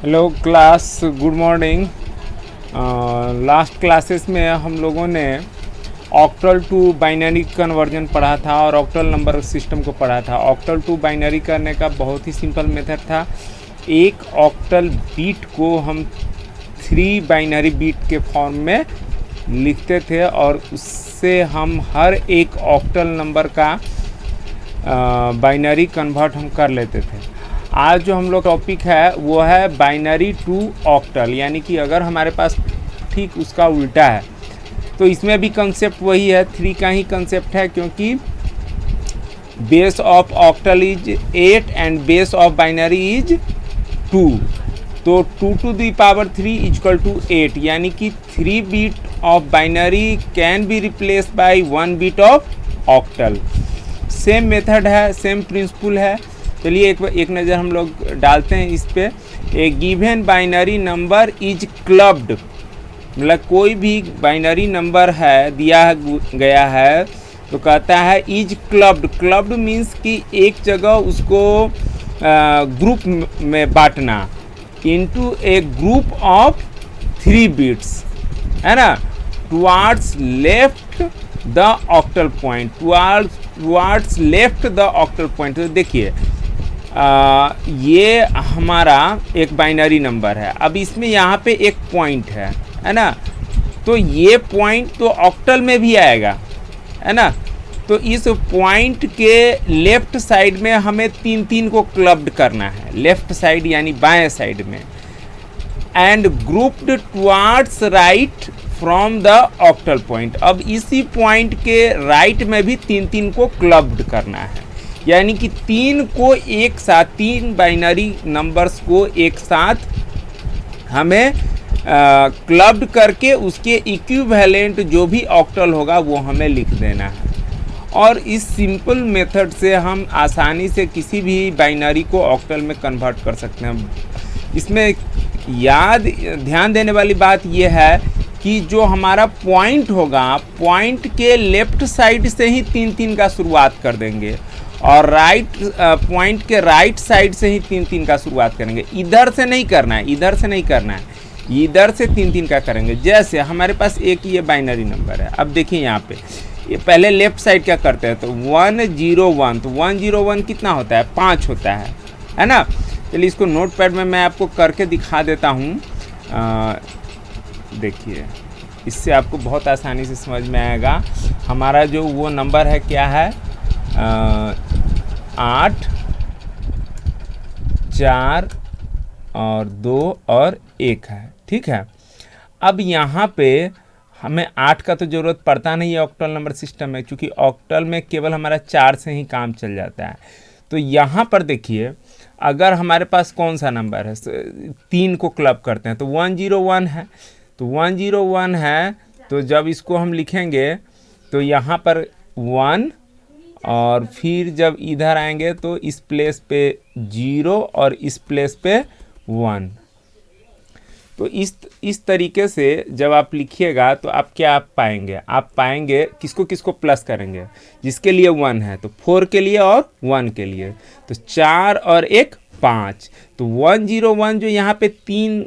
Hello class, good morning. Last classes में हम लोगों ने ऑक्टल टू बाइनरी कन्वर्जन पढ़ा था और ऑक्टल नंबर सिस्टम को पढ़ा था। ऑक्टल टू बाइनरी करने का बहुत ही सिंपल मेथड था। एक ऑक्टल बीट को हम 3 बाइनरी बीट के फॉर्म में लिखते थे और उससे हम हर एक ऑक्टल नंबर का बाइनरी कन्वर्ट हम कर लेते थे। आज जो हम लोग टॉपिक है वो है बाइनरी टू ऑक्टल, यानी कि अगर हमारे पास ठीक उसका उल्टा है तो इसमें भी कंसेप्ट वही है, 3 का ही कंसेप्ट है, क्योंकि base of octal is 8 and base of binary is 2। तो 2 to the power 3 is equal to 8, यानी कि 3 bit of binary can be replace by 1 bit of octal. Same method है, सेम प्रिंसिपल है। चलिए एक नज़र हम लोग डालते हैं इस पे। A given binary number is clubbed, मतलब कोई भी बाइनरी नंबर है दिया गया है तो कहता है इज क्लब्ड। क्लब्ड मीन्स कि एक जगह उसको ग्रुप में बांटना into A group of 3 bits, है ना, towards left the octal point, towards left the octal point. तो देखिए ये हमारा एक बाइनरी नंबर है। अब इसमें यहाँ पे एक पॉइंट है ना, तो ये पॉइंट तो ऑक्टल में भी आएगा, है ना। तो इस पॉइंट के लेफ्ट साइड में हमें 3 को क्लब्ड करना है, लेफ्ट साइड यानी बाएं साइड में, and grouped towards right from the octal point. अब इसी पॉइंट के राइट में भी 3 को क्लब्ड करना है, यानी कि 3 को एक साथ, 3 बाइनरी नंबर्स को एक साथ हमें क्लब्ड करके उसके इक्विवेलेंट जो भी ऑक्टल होगा वो हमें लिख देना है। और इस सिंपल मेथड से हम आसानी से किसी भी बाइनरी को ऑक्टल में कन्वर्ट कर सकते हैं। इसमें ध्यान देने वाली बात यह है कि जो हमारा पॉइंट होगा, पॉइंट के लेफ्ट साइड से ही 3 का शुरुआत कर देंगे और पॉइंट के राइट साइड से ही 3 का शुरुआत करेंगे। इधर से नहीं करना है, इधर से नहीं करना है, इधर से 3 का करेंगे। जैसे हमारे पास एक ये बाइनरी नंबर है। अब देखिए यहाँ पे ये पहले लेफ्ट साइड क्या करते हैं, तो 101, तो 101 कितना होता है, 5 होता है ना। चलिए इसको नोटपैड में मैं आपको करके दिखा देता हूँ। देखिए इससे आपको बहुत आसानी से समझ में आएगा। हमारा जो वो नंबर है क्या है, 8, 4 और 2 और 1 है, ठीक है। अब यहाँ पे हमें 8 का तो ज़रूरत पड़ता नहीं है ऑक्टल नंबर सिस्टम में, क्योंकि ऑक्टल में केवल हमारा 4 से ही काम चल जाता है। तो यहाँ पर देखिए अगर हमारे पास कौन सा नंबर है, 3 को क्लब करते हैं तो 101 है, तो 101 है, तो जब इसको हम लिखेंगे तो यहाँ पर 1 और फिर जब इधर आएंगे तो इस प्लेस पे 0 और इस प्लेस पे 1। तो इस तरीके से जब आप लिखिएगा तो आप क्या पाएंगे, आप पाएंगे किसको किसको प्लस करेंगे, जिसके लिए 1 है तो 4 के लिए और 1 के लिए, तो 4 और 1 5। तो 101 जो यहाँ पे 3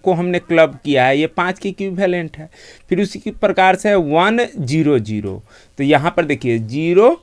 को हमने क्लब किया है ये 5 के इक्विवेलेंट है। फिर उसी की प्रकार से 100, तो यहाँ पर देखिए 0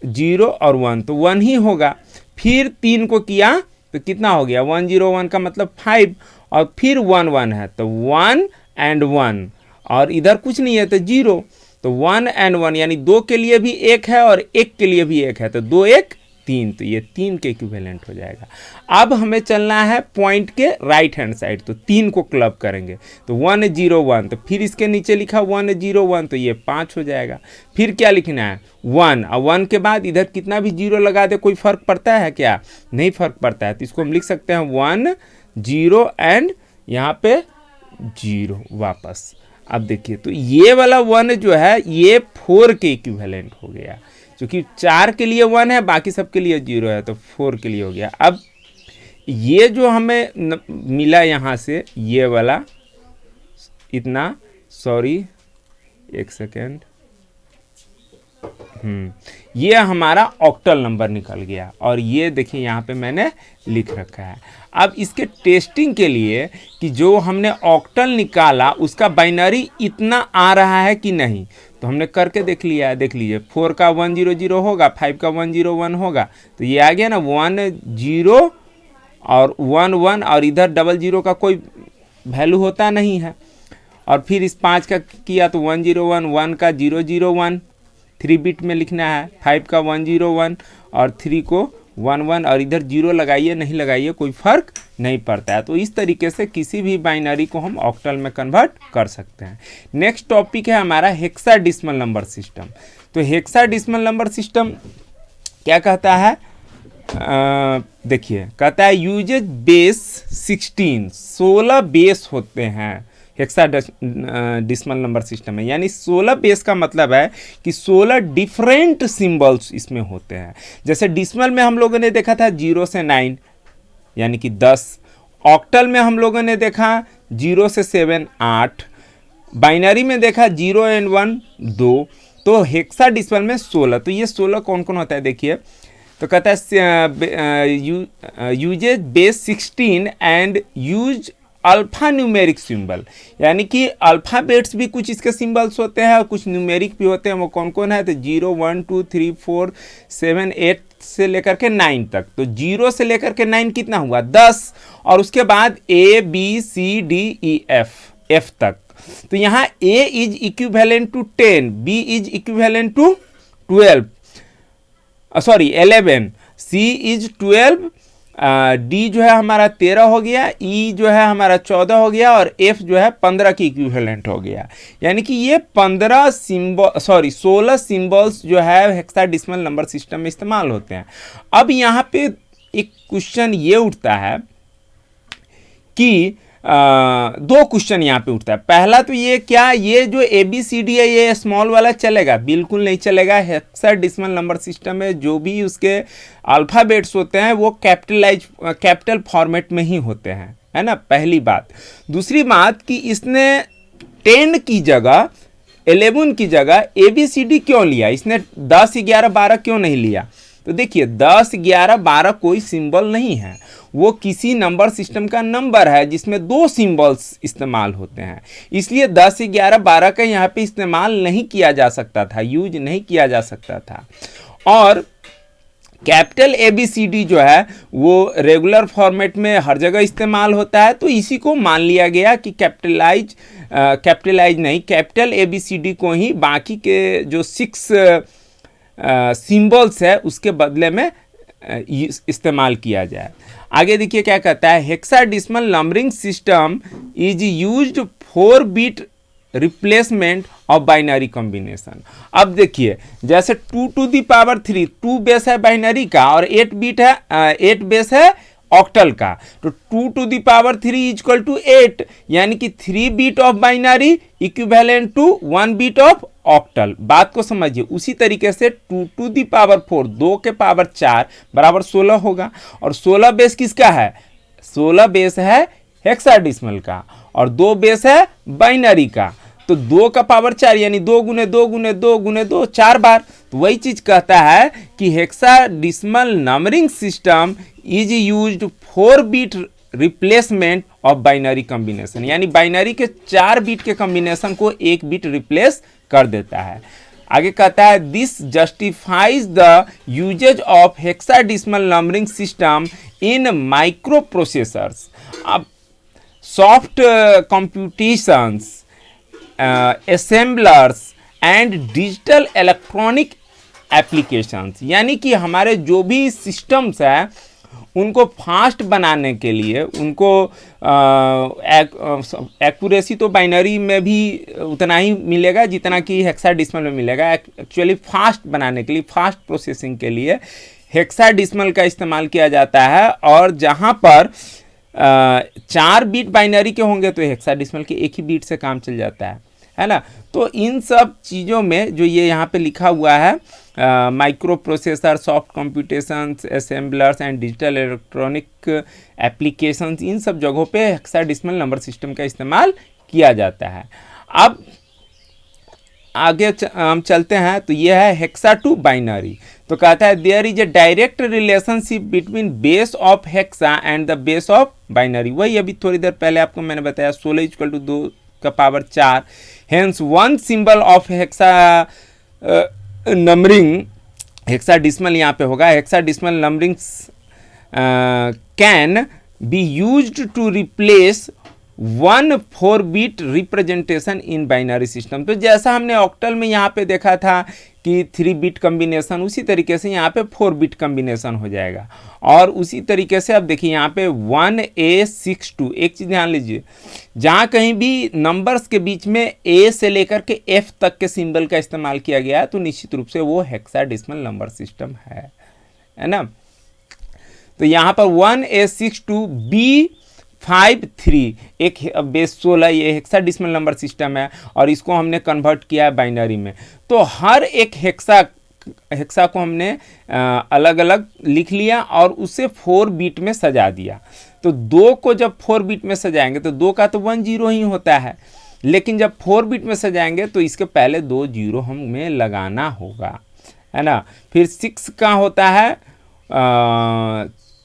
0 और 1, तो 1 ही होगा। फिर 3 को किया तो कितना हो गया, 101 का मतलब 5, और फिर 1 है तो 1 and 1, और इधर कुछ नहीं है तो 0, तो 1 and 1 यानी 2 के लिए भी 1 है और 1 के लिए भी 1 है, तो 2 1 3, तो ये 3 के इक्विवेलेंट हो जाएगा। अब हमें चलना है पॉइंट के राइट हैंड साइड, तो 3 को क्लब करेंगे तो 101, तो फिर इसके नीचे लिखा 101, तो ये 5 हो जाएगा। फिर क्या लिखना है 1, और 1 के बाद इधर कितना भी 0 लगा दे कोई फ़र्क पड़ता है क्या, नहीं फ़र्क पड़ता है। तो इसको हम लिख सकते हैं 1 0 एंड यहाँ पे 0 वापस। अब देखिए तो ये वाला 1 जो है ये 4 के इक्विवेलेंट हो गया, क्योंकि 4 के लिए 1 है, बाकी सब के लिए 0 है, तो 4 के लिए हो गया। अब ये जो हमें मिला यहाँ से ये वाला इतना, सॉरी एक सेकेंड, ये हमारा ऑक्टल नंबर निकल गया और ये देखिए यहाँ पे मैंने लिख रखा है। अब इसके टेस्टिंग के लिए कि जो हमने ऑक्टल निकाला उसका बाइनरी इतना आ रहा है कि नहीं, तो हमने करके देख लिया है। देख लीजिए 4 का 100 होगा, 5 का 101 होगा, तो ये आ गया ना 10 और 11 और इधर 00 का कोई वैल्यू होता नहीं है। और फिर इस 5 का किया तो 101, 1 का 001 3 बिट में लिखना है, 5 का 101 और 3 को 11 और इधर 0 लगाइए नहीं लगाइए कोई फ़र्क नहीं पड़ता है। तो इस तरीके से किसी भी बाइनरी को हम ऑक्टल में कन्वर्ट कर सकते हैं। नेक्स्ट टॉपिक है हमारा हेक्साडेसिमल नंबर सिस्टम। तो हेक्साडेसिमल नंबर सिस्टम क्या कहता है, देखिए कहता है यूजेज बेस 16 बेस होते हैं हेक्साडेसिमल नंबर सिस्टम में, यानी 16 बेस का मतलब है कि 16 डिफरेंट सिंबल्स इसमें होते हैं। जैसे डिसिमल में हम लोगों ने देखा था 0 से 9 यानी कि 10, ऑक्टल में हम लोगों ने देखा 0 से 7 8, बाइनरी में देखा 0 एंड 1 2, तो हेक्साडेसिमल में 16। तो ये 16 कौन कौन होता है देखिए, तो कहता है uses base 16 and use alpha numeric symbol, यानी कि अल्फ़ाबेट्स भी कुछ इसके सिंबल्स होते हैं और कुछ न्यूमेरिक भी होते हैं। वो कौन कौन है, तो 0 1 2 3 4 7 8 से लेकर के 9 तक। तो 0 से लेकर के 9 कितना हुआ 10, और उसके बाद A B C D E F तक। तो यहाँ A is equivalent to 10, B is equivalent to 11, C is 12, D जो है हमारा 13 हो गया, ई जो है हमारा 14 हो गया और एफ जो है 15 की इक्विवेलेंट हो गया। यानी कि ये 16 सिंबल्स जो है हेक्साडेसिमल नंबर सिस्टम में इस्तेमाल होते हैं। अब यहाँ पे एक क्वेश्चन ये उठता है कि दो क्वेश्चन यहाँ पे उठता है। पहला तो ये क्या ये जो ABCD है ये स्मॉल वाला चलेगा, बिल्कुल नहीं चलेगा। हेक्साडेसिमल नंबर सिस्टम में जो भी उसके अल्फ़ाबेट्स होते हैं वो कैपिटल फॉर्मेट में ही होते हैं, है ना, पहली बात। दूसरी बात कि इसने 10 की जगह 11 की जगह ABCD क्यों लिया, इसने 10 11 12 क्यों नहीं लिया। तो देखिए 10 11 12 कोई सिंबल नहीं है, वो किसी नंबर सिस्टम का नंबर है जिसमें 2 सिंबल्स इस्तेमाल होते हैं, इसलिए 10 11 12 का यहाँ पे इस्तेमाल नहीं किया जा सकता था, यूज नहीं किया जा सकता था। और कैपिटल ABCD जो है वो रेगुलर फॉर्मेट में हर जगह इस्तेमाल होता है, तो इसी को मान लिया गया कि कैपिटल ABCD को ही बाकी के जो 6 सिंबल्स है उसके बदले में इस्तेमाल किया जाए। आगे देखिए क्या कहता है, hexadecimal numbering system is used for bit replacement of binary combination. अब देखिए जैसे 2 to the power 3 2 बेस है बाइनरी का और 8 बेस है ऑक्टल का, तो 2 to the power 3 equal to 8, यानी कि 3 bit of binary equivalent to 1 bit of octal. बात को समझिए। उसी तरीके से 2 to the power 4 2 के पावर 4 बराबर 16 होगा, और 16 बेस किसका है, 16 बेस है हेक्साडेसिमल का और 2 बेस है बाइनरी का, तो 2 का पावर 4 यानी 2 गुने 2 गुने 2 गुने 2 4 बार। तो वही चीज कहता है कि hexadecimal numbering system is used for bit replacement of binary combination, यानी बाइनरी के 4 बिट के कॉम्बिनेशन को 1 बिट रिप्लेस कर देता है। आगे कहता है this justifies the usages of hexadecimal numbering system in microprocessors. अब soft computations, assemblers and digital electronic applications, यानी कि हमारे जो भी सिस्टम्स हैं उनको फास्ट बनाने के लिए, उनको एक्यूरेसी तो बाइनरी में भी उतना ही मिलेगा जितना कि हेक्साडेसिमल में मिलेगा। एक्चुअली फास्ट बनाने के लिए, फास्ट प्रोसेसिंग के लिए हेक्साडेसिमल का इस्तेमाल किया जाता है, और जहाँ पर 4 बिट बाइनरी के होंगे तो हेक्साडेसिमल के 1 ही बिट से काम चल जाता है ना। तो इन सब चीज़ों में जो ये यहाँ पे लिखा हुआ है microprocessor, soft computations, assemblers and digital electronic applications, इन सब जगहों पे हेक्साडेसिमल नंबर सिस्टम का इस्तेमाल किया जाता है। अब आगे हम चलते हैं तो ये है हेक्सा टू बाइनरी। तो कहता है there is a direct relationship between base of hexa and the base of binary. वही अभी थोड़ी देर पहले आपको मैंने बताया 16 इक्वल टू 2 का power 4। Hence one symbol of hexa numbering, hexadecimal यहाँ पे होगा, hexadecimal numbering can be used to replace 1 four bit representation in binary system. तो जैसा हमने ऑक्टल में यहाँ पे देखा था कि 3-बिट कम्बिनेशन, उसी तरीके से यहाँ पे 4-बिट कम्बिनेशन हो जाएगा। और उसी तरीके से अब देखिए यहाँ पे 1A62, एक चीज़ ध्यान लीजिए, जहाँ कहीं भी नंबर्स के बीच में A से लेकर के F तक के सिंबल का इस्तेमाल किया गया है तो निश्चित रूप से वो हेक्साडेसिमल नंबर सिस्टम है ना। तो यहाँ पर 1A62B53 एक बेस 16, ये हेक्साडेसिमल नंबर सिस्टम है और इसको हमने कन्वर्ट किया है बाइनरी में। तो हर एक हेक्सा को हमने अलग अलग लिख लिया और उसे 4-बिट में सजा दिया। तो 2 को जब 4-बिट में सजाएंगे तो 2 का तो 1 0 ही होता है, लेकिन जब 4-बिट में सजाएंगे तो इसके पहले 2 0 हमें लगाना होगा, है ना। फिर 6 का होता है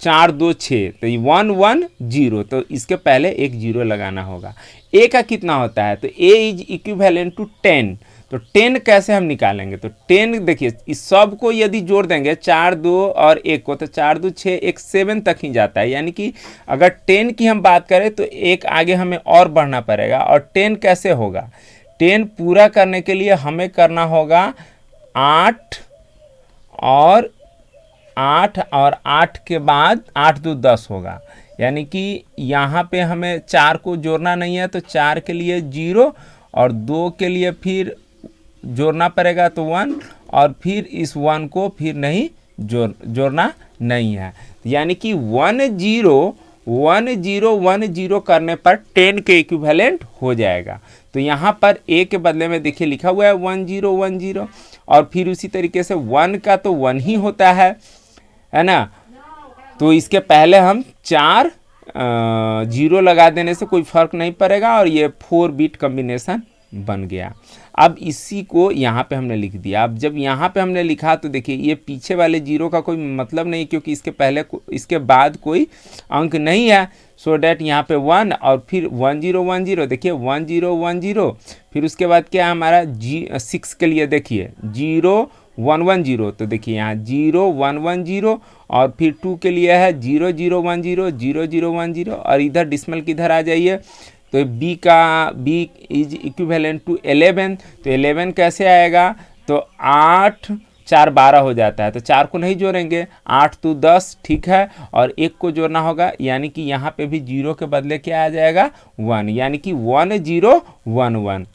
4 2 6, तो 1 1 0, तो इसके पहले एक 0 लगाना होगा। ए का कितना होता है, तो ए इज इक्विवेलेंट टू 10। तो 10 कैसे हम निकालेंगे, तो 10 देखिए इस सब को यदि जोड़ देंगे 4 2 और 1 को, तो 4 2 6 1 7 तक ही जाता है। यानी कि अगर 10 की हम बात करें तो एक आगे हमें और बढ़ना पड़ेगा। और 10 कैसे होगा, 10 पूरा करने के लिए हमें करना होगा 8 और 8 के बाद 8 2 10 होगा। यानी कि यहाँ पे हमें 4 को जोड़ना नहीं है, तो 4 के लिए 0 और 2 के लिए फिर जोड़ना पड़ेगा तो 1, और फिर इस 1 को फिर नहीं जोड़ना नहीं है। यानी कि 1 0 1 0 1 0 करने पर 10 के इक्विवेलेंट हो जाएगा। तो यहाँ पर ए के बदले में देखिए लिखा हुआ है 1 0 1 0, और फिर उसी तरीके से 1 का तो 1 ही होता है ना। तो इसके पहले हम 4 0 लगा देने से कोई फर्क नहीं पड़ेगा और ये 4-बिट कम्बिनेशन बन गया। अब इसी को यहाँ पे हमने लिख दिया। अब जब यहाँ पे हमने लिखा तो देखिए ये पीछे वाले 0 का कोई मतलब नहीं, क्योंकि इसके बाद कोई अंक नहीं है। सो डैट यहाँ पे 1 और फिर 1 0 1 0, देखिए 1 0 1 0, फिर उसके बाद क्या है हमारा 6 के लिए देखिए 0 1 1 0, तो देखिए यहाँ 0 1 1 0, और फिर 2 के लिए है 0 0 1 0 0 0 1 0, और इधर डिसमल किधर आ जाइए, तो B इज इक्विवेलेंट टू 11। तो 11 कैसे आएगा, तो 8 4 12 हो जाता है, तो 4 को नहीं जोड़ेंगे, 8 2 10, ठीक है, और 1 को जोड़ना होगा। यानी कि यहाँ पे भी 0 के बदले क्या आ जाएगा 1, यानी कि 1 0 1 1।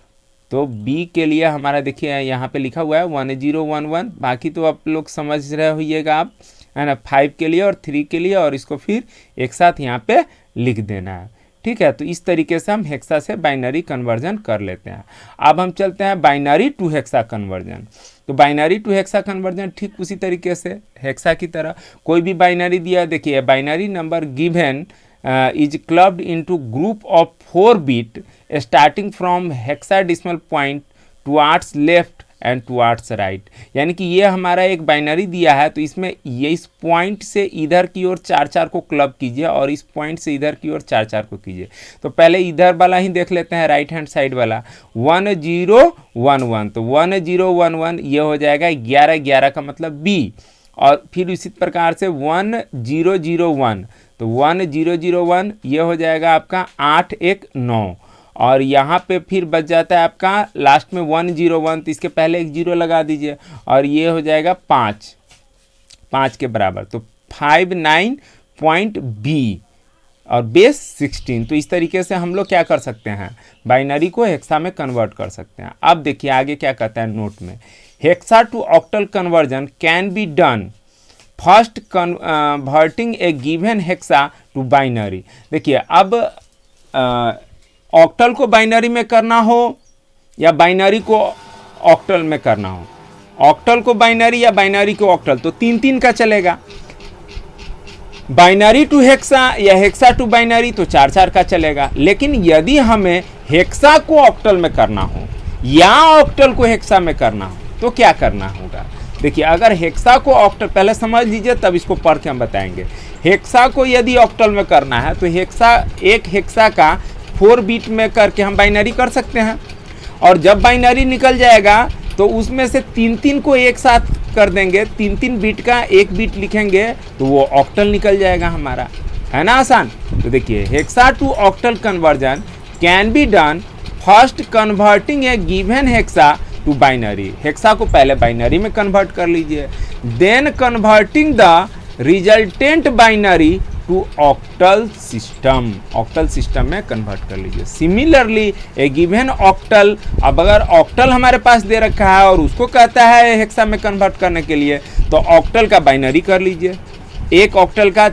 तो B के लिए हमारा देखिए यहाँ पे लिखा हुआ है 1 0 1 1। बाकी तो आप लोग समझ रहे होइएगा आप, है ना, 5 के लिए और 3 के लिए, और इसको फिर एक साथ यहाँ पे लिख देना है, ठीक है। तो इस तरीके से हम हेक्सा से बाइनरी कन्वर्जन कर लेते हैं। अब हम चलते हैं बाइनरी टू हेक्सा कन्वर्जन। तो बाइनरी टू हेक्सा कन्वर्जन ठीक उसी तरीके से हेक्सा की तरह, कोई भी बाइनरी दिया, देखिए binary number given is clubbed into group of 4-bit starting from hexadecimal point towards left and towards right। यानी कि ये हमारा एक बाइनरी दिया है, तो इसमें ये इस पॉइंट से इधर की ओर 4 4 को क्लब कीजिए और इस पॉइंट से इधर की ओर 4 4 को कीजिए। तो पहले इधर वाला ही देख लेते हैं, राइट हैंड साइड वाला 1 0 1 1, तो 1 0 1 1 ये हो जाएगा 11 11 का मतलब B। और फिर इसी प्रकार से 1 0 0 1, तो 1 0 0 1 ये हो जाएगा आपका 8 1 9, और यहाँ पे फिर बच जाता है आपका लास्ट में 1 0 1, तो इसके पहले एक 0 लगा दीजिए और ये हो जाएगा 5 के बराबर, तो 5 9 पॉइंट B और बेस 16। तो इस तरीके से हम लोग क्या कर सकते हैं, बाइनरी को हेक्सा में कन्वर्ट कर सकते हैं। अब देखिए आगे क्या कहता है नोट में, hexa to octal conversion can be done first converting a given hexa to binary. देखिए अब ऑक्टल को बाइनरी में करना हो या बाइनरी को ऑक्टल में करना हो, ऑक्टल को बाइनरी या बाइनरी को ऑक्टल, तो 3 3 का चलेगा। बाइनरी टू हेक्सा या हेक्सा टू बाइनरी तो 4 4 का चलेगा। लेकिन यदि हमें हेक्सा को ऑक्टल में करना हो या ऑक्टल को हेक्सा में करना हो तो क्या करना होगा। देखिए अगर हेक्सा को ऑक्टल, पहले समझ लीजिए तब इसको पढ़ के हम बताएंगे। हेक्सा को यदि ऑक्टल में करना है तो एक हेक्सा का 4 बिट में करके हम बाइनरी कर सकते हैं, और जब बाइनरी निकल जाएगा तो उसमें से 3 को एक साथ कर देंगे, 3 बिट का 1 बिट लिखेंगे तो वो ऑक्टल निकल जाएगा हमारा, है ना आसान। तो देखिए hexa to octal conversion can be done first converting a given hexa to binary. Hexa को पहले बाइनरी में कन्वर्ट कर लीजिए, then converting the resultant binary to octal system, octal system में कन्वर्ट कर लीजिए। सिमिलरली ए गिवन ऑक्टल, अब अगर ऑक्टल हमारे पास दे रखा है और उसको कहता है हेक्सा में कन्वर्ट करने के लिए, तो ऑक्टल का बाइनरी कर लीजिए। एक ऑक्टल का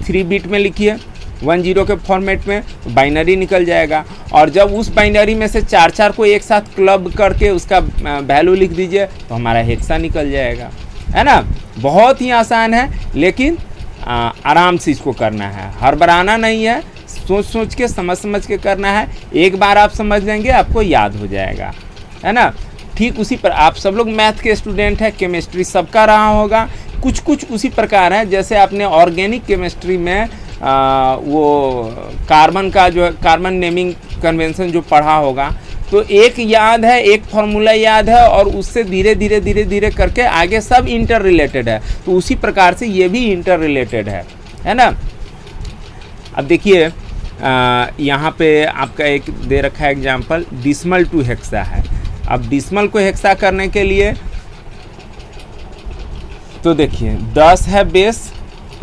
3 बिट में लिखिए 10 के फॉर्मेट में, बाइनरी निकल जाएगा। और जब उस बाइनरी में से 4 को एक साथ क्लब करके उसका वैल्यू लिख दीजिए तो हमारा हेक्सा निकल जाएगा, है ना। बहुत ही आसान है, लेकिन आराम से इसको करना है, हड़बड़ाना नहीं है, सोच सोच के समझ के करना है। एक बार आप समझ लेंगे आपको याद हो जाएगा, है ना। ठीक उसी पर आप सब लोग मैथ के स्टूडेंट हैं, केमिस्ट्री सबका रहा होगा, कुछ उसी प्रकार है जैसे आपने ऑर्गेनिक केमिस्ट्री में वो कार्बन का जो कार्बन नेमिंग कन्वेंशन जो पढ़ा होगा, तो एक याद है, एक फॉर्मूला याद है, और उससे धीरे धीरे करके आगे सब इंटर रिलेटेड है। तो उसी प्रकार से ये भी इंटर रिलेटेड है ना। अब देखिए यहाँ पे आपका एक दे रखा है एग्जाम्पल, डिसमल टू हेक्सा है। अब डिसमल को हेक्सा करने के लिए तो देखिए 10 है बेस,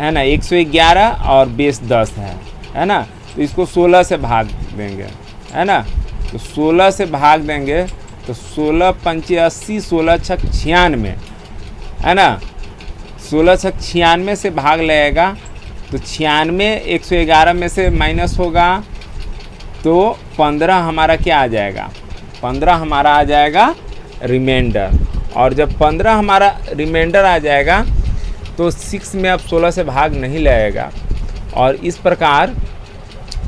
है ना, 111 और बेस 10 है ना। तो इसको 16 से भाग देंगे, है ना। तो 16 से भाग देंगे तो 16 पंचे 80, 16 छक 96, है ना। 16 छक 96 से भाग लगेगा तो 96 111 में से माइनस होगा तो 15 हमारा क्या आ जाएगा, 15 हमारा आ जाएगा रिमाइंडर। और जब 15 हमारा रिमाइंडर आ जाएगा तो 6 में अब 16 से भाग नहीं लगेगा, और इस प्रकार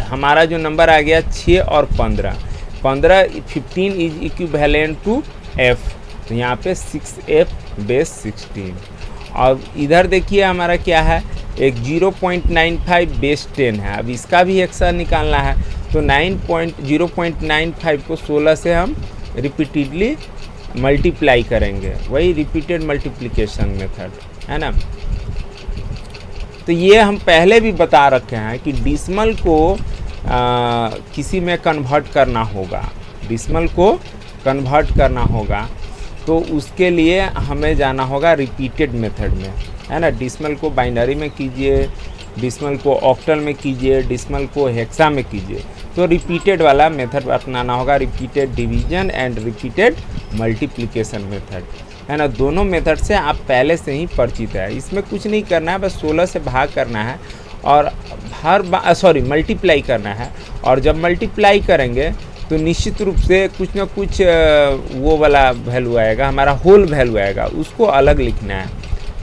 हमारा जो नंबर आ गया 6 और 15 15 इज इक्विवेलेंट टू f, तो यहाँ पे 6f बेस 16। और इधर देखिए हमारा क्या है, एक 0.95 बेस 10 है। अब इसका भी हेक्सा निकालना है तो 0.95 को 16 से हम रिपीटेडली मल्टीप्लाई करेंगे, वही रिपीटेड मल्टीप्लिकेशन मेथड, है ना। तो ये हम पहले भी बता रखे हैं कि डिसमल को किसी में कन्वर्ट करना होगा, डिसमल को कन्वर्ट करना होगा तो उसके लिए हमें जाना होगा रिपीटेड मेथड में, है ना। डिसमल को बाइनरी में कीजिए, डिसमल को ऑक्टल में कीजिए, डिसमल को हेक्सा में कीजिए, तो रिपीटेड वाला मेथड अपनाना होगा, repeated division and repeated multiplication method, है ना। दोनों मेथड से आप पहले से ही परिचित है। इसमें कुछ नहीं करना है, बस 16 से भाग करना है और मल्टीप्लाई करना है। और जब मल्टीप्लाई करेंगे तो निश्चित रूप से कुछ ना कुछ वो वाला वैल्यू आएगा, हमारा होल वैल्यू आएगा, उसको अलग लिखना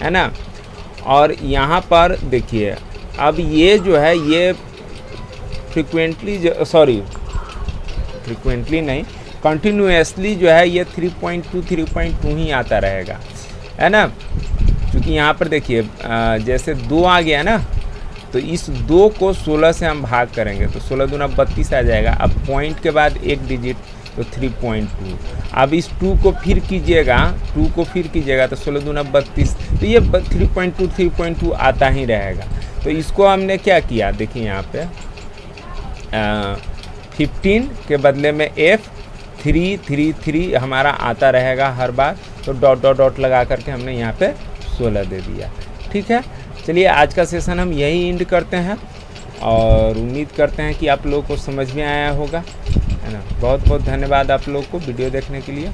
है ना। और यहाँ पर देखिए अब ये जो है ये फ्रिक्वेंटली नहीं, कंटिन्यूसली जो है ये 3.2 ही आता रहेगा, है ना। क्योंकि यहाँ पर देखिए जैसे 2 आ गया ना, तो इस 2 को 16 से हम भाग करेंगे तो 16 दूना 32 आ जाएगा। अब पॉइंट के बाद एक डिजिट तो 3.2। अब इस 2 को फिर कीजिएगा तो 16 दूना 32, तो ये 3.2 आता ही रहेगा। तो इसको हमने क्या किया, देखिए यहाँ पे 15 के बदले में F333 हमारा आता रहेगा हर बार, तो डॉट लगा करके हमने यहाँ पे 16 दे दिया। ठीक है, चलिए आज का सेशन हम यही एंड करते हैं और उम्मीद करते हैं कि आप लोगों को समझ में आया होगा, है ना। बहुत बहुत धन्यवाद आप लोग को वीडियो देखने के लिए।